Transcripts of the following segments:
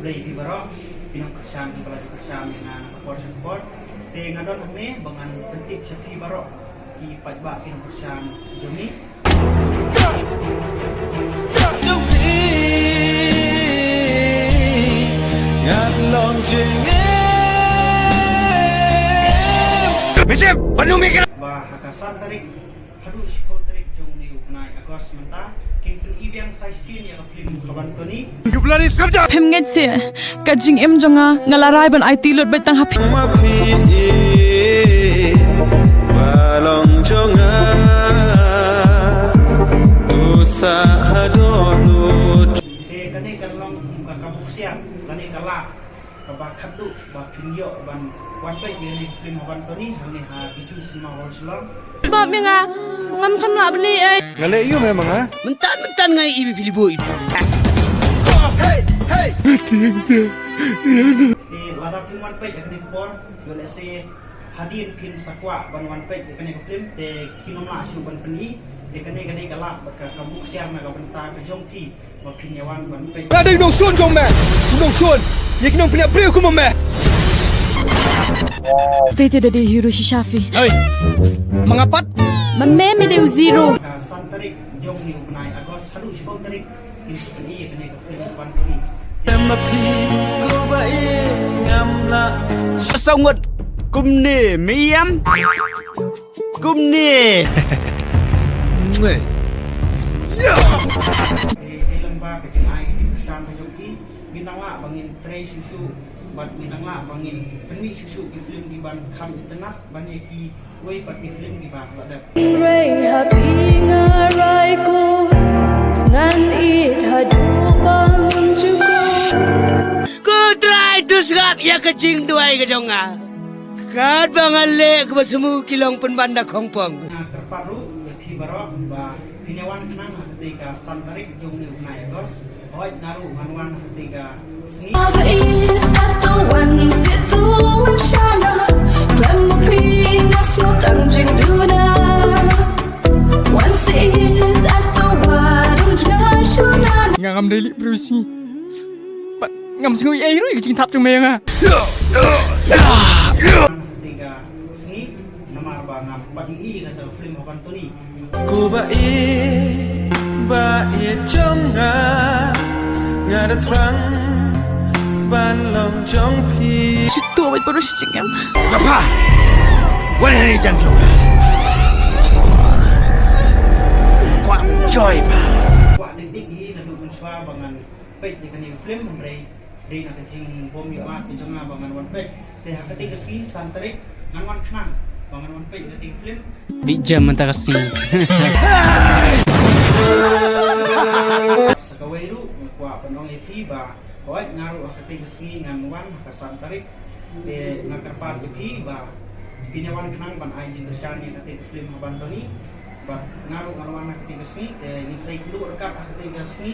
Blay Bibaro, Pinong Kersan, Pelaju Kersan dengan support te ngadon ame bangan pentik Syafi Baro di Pajba Pinong Kersan Jomi ngạt lòng trình Mesip, penuh mikir. Bah hakasan tarik hadu sikau tarik jong ni upnai agos menta kintu ibiang saisin yang film kabantoni Jublani skabja. Phimnget se kajing em jonga ngalarai ban IT lot betang happy mà phi balong jonga tu sa hadonu te kane kalong muka kabuksian lani kala kabakatu ba pinyo ban wanpai ni film kabantoni hane ha biju sima horslong Bab yang ngam kham la beli ai. Ngale iyo memang ha. Mentan-mentan ngai ibi filibo itu. te lada film wanpai kane por yole se hadir pin sakwa ban wanpai kane film te kinoma asu ban peni te kane kala ba kabuksian na kabanta ka jong pi ba pinyawan wanpai Ada yang dong jong meh. Dong sun. Yak nong punya beri aku meh. Tete dari Hiroshi Shafi Hei. Mengapat? Mamme me de zero santarik jong ni upnai agos hadu sibau tarik ini kene ka film kabantoni mà phi cô bay ngắm la Sao ngot kum ni miam. Kum ni. lembah kecil ai di pesan kajoki bintangla bangin tray susu bat bintangla bangin peni susu di film di ban kam itenak banyak ki wei pat di film di ban ladap Ray happy ngarai ko ngan it hadu bang juga. Ku try tu skap ya kecing duai ke jonga. Kat bangal le ke semu kilong penbanda kongpong. na terparu ya pi barok ba pinyawan kenang ketika santarik jong ni unai agos oi naru manwan ketika seni Abait atau wan situ wan shana. Lama pingas mo tangjin duna. Wan sit atau warung jna shuna. Ngam daily brusi. Pat ngam singui ai roi kecing thap chung meng ah. ketika seni nama ba ngam padi kata film kabantoni cô bay jonga ngada trang ban lòng trong phi Situ wait baru si cingem Apa? Wala ni janjo. Kuat joy pa. Wah dik ini nadu mensua bangan pek di kene film mendrei dei na kencing bom yo lat di jonga bangan wan pek teh ketika ski santarik ngan kenang bangan wan pek ketika film Di jam mentah kasi. sakawairu kwa penong epi ba oi ngaru ketika ski ngan wan ka santarik ngakarpar epi ba pinyawan kenang ban aijin kesyani ketika film kabantoni ba ngaru wan ketika ski ni sai kudu rekat ketika ski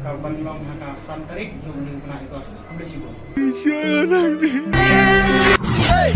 kalban long ka santarik jom ni kena ikos ambil sibo hey